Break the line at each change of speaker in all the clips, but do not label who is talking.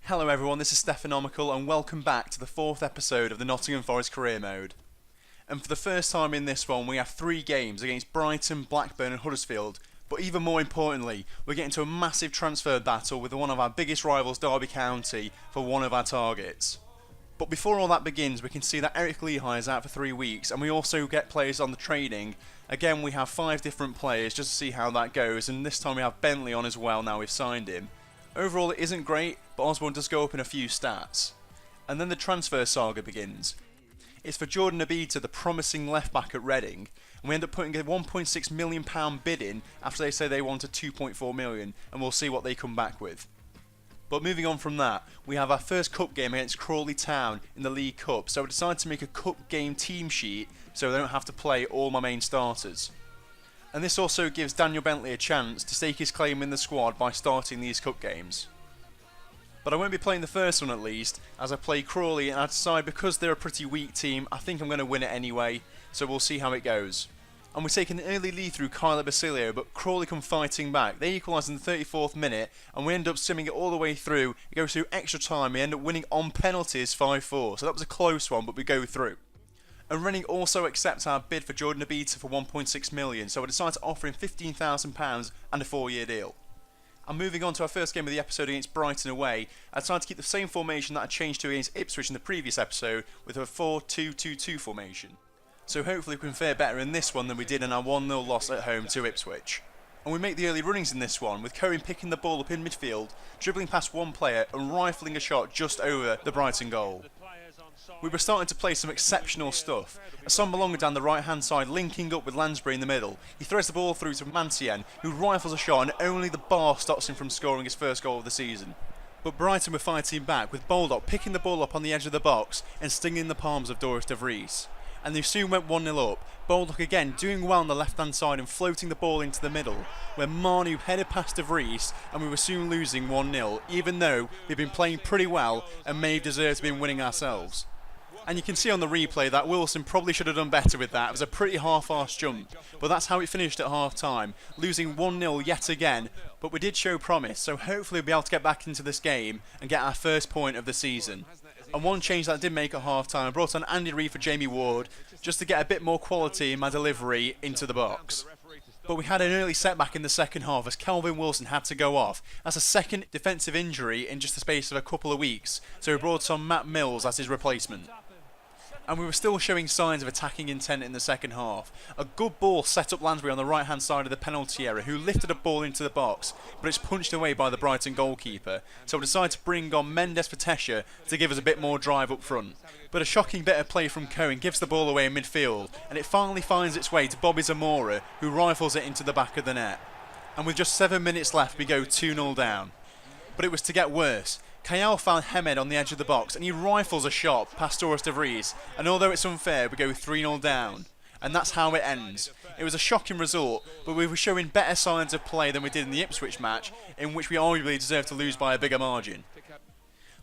Hello everyone, this is Stephanomical and welcome back to the 4th episode of the Nottingham Forest Career Mode. And for the first time in this one we have 3 games against Brighton, Blackburn and Huddersfield, but even more importantly we're getting to a massive transfer battle with one of our biggest rivals, Derby County, for one of our targets. But before all that begins, we can see that Eric Lehigh is out for 3 weeks and we also get players on the training. Again, we have 5 different players just to see how that goes, and this time we have Bentley on as well now we've signed him. Overall it isn't great, but Osborne does go up in a few stats. And then the transfer saga begins. It's for Jordan Abita, the promising left back at Reading, and we end up putting a £1.6 million bid in after they say they wanted 2.4 million, and we'll see what they come back with. But moving on from that, we have our first cup game against Crawley Town in the League Cup, so I decided to make a cup game team sheet so I don't have to play all my main starters. And this also gives Daniel Bentley a chance to stake his claim in the squad by starting these cup games. But I won't be playing the first one at least, as I play Crawley, and I decide because they're a pretty weak team, I think I'm going to win it anyway, so we'll see how it goes. And we take an early lead through Kyler Basilio, but Crawley come fighting back. They equalise in the 34th minute, and we end up simming it all the way through. It goes through extra time, we end up winning on penalties 5-4, so that was a close one, but we go through. And Reading also accepts our bid for Jordan Abita for 1.6 million, so I decided to offer him £15,000 and a 4-year deal. And moving on to our first game of the episode against Brighton away, I decided to keep the same formation that I changed to against Ipswich in the previous episode with a 4-2-2-2 formation. So hopefully we can fare better in this one than we did in our 1-0 loss at home to Ipswich. And we make the early runnings in this one, with Cohen picking the ball up in midfield, dribbling past one player and rifling a shot just over the Brighton goal. We were starting to play some exceptional stuff. Assombalonga down the right hand side linking up with Lansbury in the middle. He throws the ball through to Mancien, who rifles a shot and only the bar stops him from scoring his first goal of the season. But Brighton were fighting back, with Baldock picking the ball up on the edge of the box and stinging the palms of Doris de Vries. And they soon went 1-0 up, Baldock again doing well on the left hand side and floating the ball into the middle, where Manu headed past de Vries and we were soon losing 1-0, even though we'd been playing pretty well and may have deserved to be winning ourselves. And you can see on the replay that Wilson probably should have done better with that. It was a pretty half-arsed jump, but that's how it finished at half-time, losing 1-0 yet again, but we did show promise, so hopefully we'll be able to get back into this game and get our first point of the season. And one change that I did make at half-time, I brought on Andy Reid for Jamie Ward, just to get a bit more quality in my delivery into the box. But we had an early setback in the second half as Kelvin Wilson had to go off. That's a second defensive injury in just the space of a couple of weeks, so we brought on Matt Mills as his replacement. And we were still showing signs of attacking intent in the second half. A good ball set up Lansbury on the right hand side of the penalty area, who lifted a ball into the box, but it's punched away by the Brighton goalkeeper. So we decided to bring on Mendes for Tesha to give us a bit more drive up front. But a shocking bit of play from Cohen gives the ball away in midfield, and it finally finds its way to Bobby Zamora, who rifles it into the back of the net. And with just 7 minutes left we go 2-0 down. But it was to get worse. Kayal found Hemed on the edge of the box and he rifles a shot past Doris de Vries, and although it's unfair we go 3-0 down, and that's how it ends. It was a shocking result, but we were showing better signs of play than we did in the Ipswich match, in which we arguably deserved to lose by a bigger margin.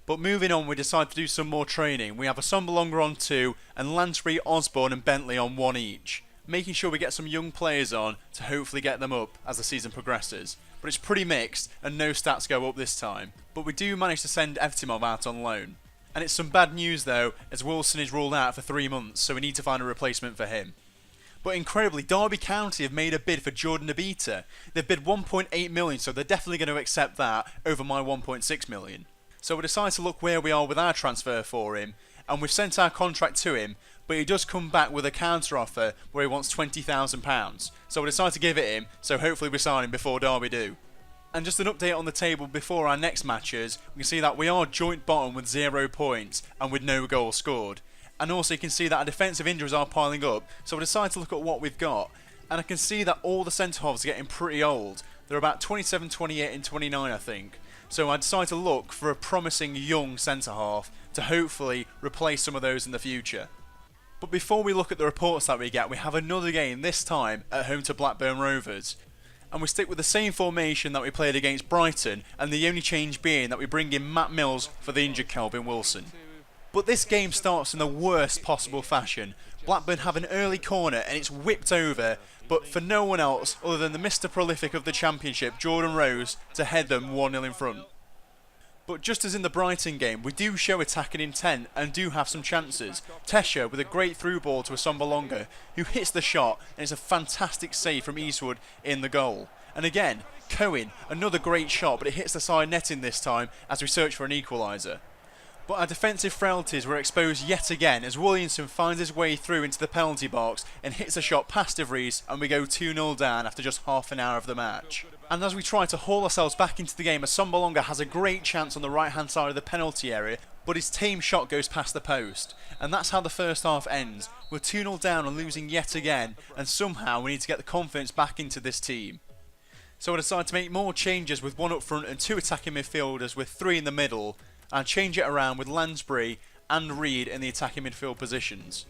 But moving on, we decided to do some more training. We have Assombalonga on 2 and Lansbury, Osborne and Bentley on 1 each, making sure we get some young players on to hopefully get them up as the season progresses. But it's pretty mixed and no stats go up this time. But we do manage to send Evtimov out on loan. And it's some bad news though, as Wilson is ruled out for 3 months, so we need to find a replacement for him. But incredibly, Derby County have made a bid for Jordan Abita. They've bid 1.8 million, so they're definitely going to accept that over my 1.6 million. So we decided to look where we are with our transfer for him, and we've sent our contract to him, but he does come back with a counter offer where he wants £20,000. So we decided to give it him, so hopefully we sign him before Derby do. And just an update on the table before our next matches, we can see that we are joint bottom with 0 points and with no goals scored. And also you can see that our defensive injuries are piling up, so we decided to look at what we've got. And I can see that all the centre-halves are getting pretty old. They're about 27, 28 and 29 I think. So I decided to look for a promising young centre-half to hopefully replace some of those in the future. But before we look at the reports that we get, we have another game, this time at home to Blackburn Rovers. And we stick with the same formation that we played against Brighton, and the only change being that we bring in Matt Mills for the injured Kelvin Wilson. But this game starts in the worst possible fashion. Blackburn have an early corner and it's whipped over, but for no one else other than the Mr. Prolific of the Championship, Jordan Rose, to head them 1-0 in front. But just as in the Brighton game, we do show attacking intent and do have some chances. Tesha with a great through ball to Asombalonga, who hits the shot, and it's a fantastic save from Eastwood in the goal. And again, Cohen, another great shot, but it hits the side netting this time as we search for an equaliser. But our defensive frailties were exposed yet again as Williamson finds his way through into the penalty box and hits a shot past De Vries, and we go 2-0 down after just half an hour of the match. And as we try to haul ourselves back into the game, Asombalonga has a great chance on the right hand side of the penalty area, but his team shot goes past the post. And that's how the first half ends. We're 2-0 down and losing yet again, and somehow we need to get the confidence back into this team. So I decided to make more changes with one up front and two attacking midfielders with three in the middle, and change it around with Lansbury and Reed in the attacking midfield positions.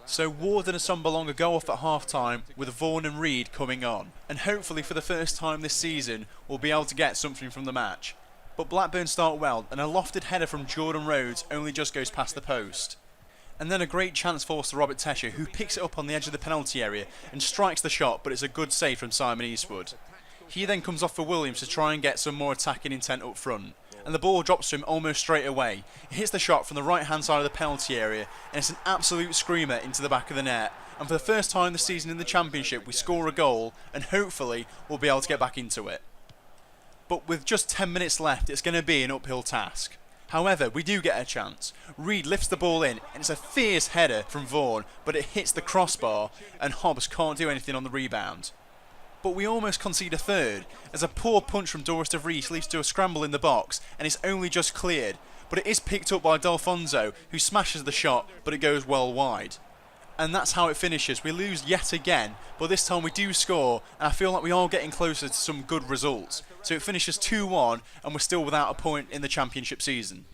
So Ward and Asombalonga go off at half time with Vaughan and Reed coming on, and hopefully for the first time this season we'll be able to get something from the match. But Blackburn start well, and a lofted header from Jordan Rhodes only just goes past the post. And then a great chance falls to Robert Tesher, who picks it up on the edge of the penalty area and strikes the shot, but it's a good save from Simon Eastwood. He then comes off for Williams to try and get some more attacking intent up front, and the ball drops to him almost straight away. He hits the shot from the right hand side of the penalty area, and it's an absolute screamer into the back of the net. And for the first time this season in the Championship, we score a goal, and hopefully we'll be able to get back into it. But with just 10 minutes left, it's going to be an uphill task. However, we do get a chance. Reed lifts the ball in, and it's a fierce header from Vaughan, but it hits the crossbar, and Hobbs can't do anything on the rebound. But we almost concede a third, as a poor punch from Doris De Vries leads to a scramble in the box, and it's only just cleared, but it is picked up by D'Alfonso, who smashes the shot, but it goes well wide. And that's how it finishes. We lose yet again, but this time we do score, and I feel like we are getting closer to some good results. So it finishes 2-1, and we're still without a point in the Championship season.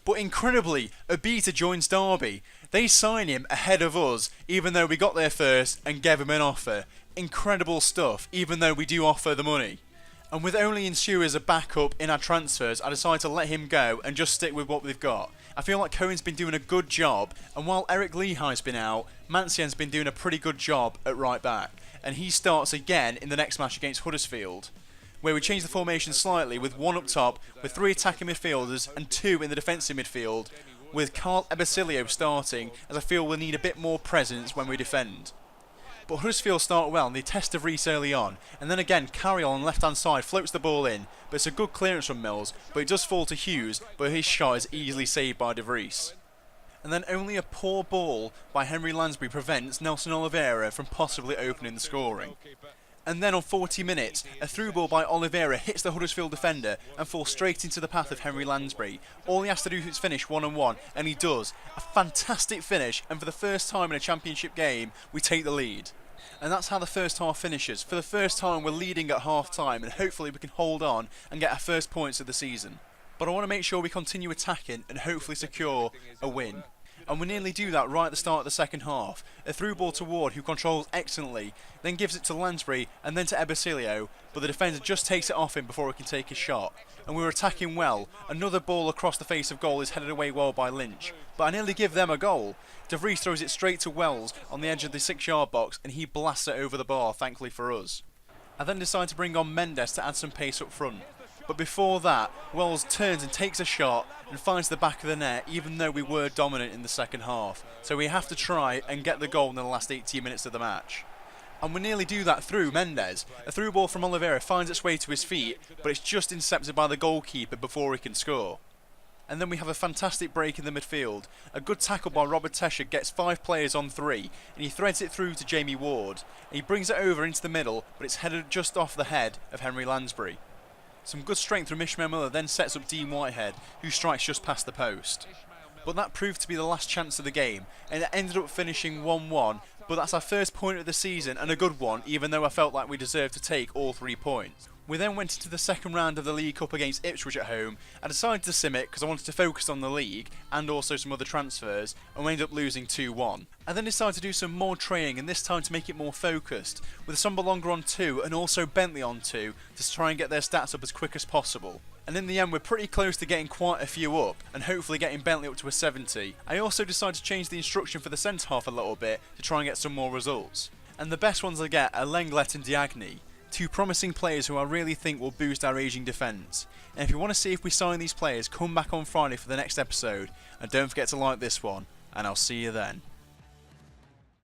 But incredibly, Abita joins Derby. They sign him ahead of us, even though we got there first and gave him an offer. Incredible stuff, even though we do offer the money. And with only Ensue as a backup in our transfers, I decided to let him go and just stick with what we've got. I feel like Cohen's been doing a good job, and while Eric Lehigh's been out, Mancien's been doing a pretty good job at right back, and he starts again in the next match against Huddersfield, where we change the formation slightly with one up top, with three attacking midfielders and two in the defensive midfield, with Carl Ebesilio starting, as I feel we'll need a bit more presence when we defend. But Huddersfield start well and they test De Vries early on, and then again Carriol on the left hand side floats the ball in, but it's a good clearance from Mills, but it does fall to Hughes, but his shot is easily saved by De Vries. And then only a poor ball by Henry Lansbury prevents Nelson Oliveira from possibly opening the scoring. And then on 40 minutes, a through ball by Oliveira hits the Huddersfield defender and falls straight into the path of Henry Lansbury. All he has to do is finish 1-on-1, and he does. A fantastic finish, and for the first time in a Championship game, we take the lead. And that's how the first half finishes. For the first time, we're leading at half time, and hopefully we can hold on and get our first points of the season. But I want to make sure we continue attacking and hopefully secure a win. And we nearly do that right at the start of the second half. A through ball to Ward, who controls excellently, then gives it to Lansbury and then to Ebesilio, but the defender just takes it off him before he can take his shot. And we were attacking well. Another ball across the face of goal is headed away well by Lynch, but I nearly give them a goal. De Vries throws it straight to Wells on the edge of the 6-yard box, and he blasts it over the bar, thankfully for us. I then decide to bring on Mendes to add some pace up front. But before that, Wells turns and takes a shot and finds the back of the net, even though we were dominant in the second half. So we have to try and get the goal in the last 18 minutes of the match. And we nearly do that through Mendes. A through ball from Oliveira finds its way to his feet, but it's just intercepted by the goalkeeper before he can score. And then we have a fantastic break in the midfield. A good tackle by Robert Tesher gets 5 players on 3, and he threads it through to Jamie Ward. And he brings it over into the middle, but it's headed just off the head of Henry Lansbury. Some good strength from Ishmael Miller then sets up Dean Whitehead, who strikes just past the post. But that proved to be the last chance of the game, and it ended up finishing 1-1, but that's our first point of the season, and a good one, even though I felt like we deserved to take all 3 points. We then went into the second round of the League Cup against Ipswich at home. I decided to sim it because I wanted to focus on the league and also some other transfers, and we ended up losing 2-1. I then decided to do some more training, and this time to make it more focused, with Sombalonga on 2 and also Bentley on 2 to try and get their stats up as quick as possible. And in the end we're pretty close to getting quite a few up, and hopefully getting Bentley up to a 70. I also decided to change the instruction for the centre half a little bit to try and get some more results. And the best ones I get are Lenglet and Diagne. Two promising players who I really think will boost our ageing defence. And if you want to see if we sign these players, come back on Friday for the next episode, and don't forget to like this one, and I'll see you then.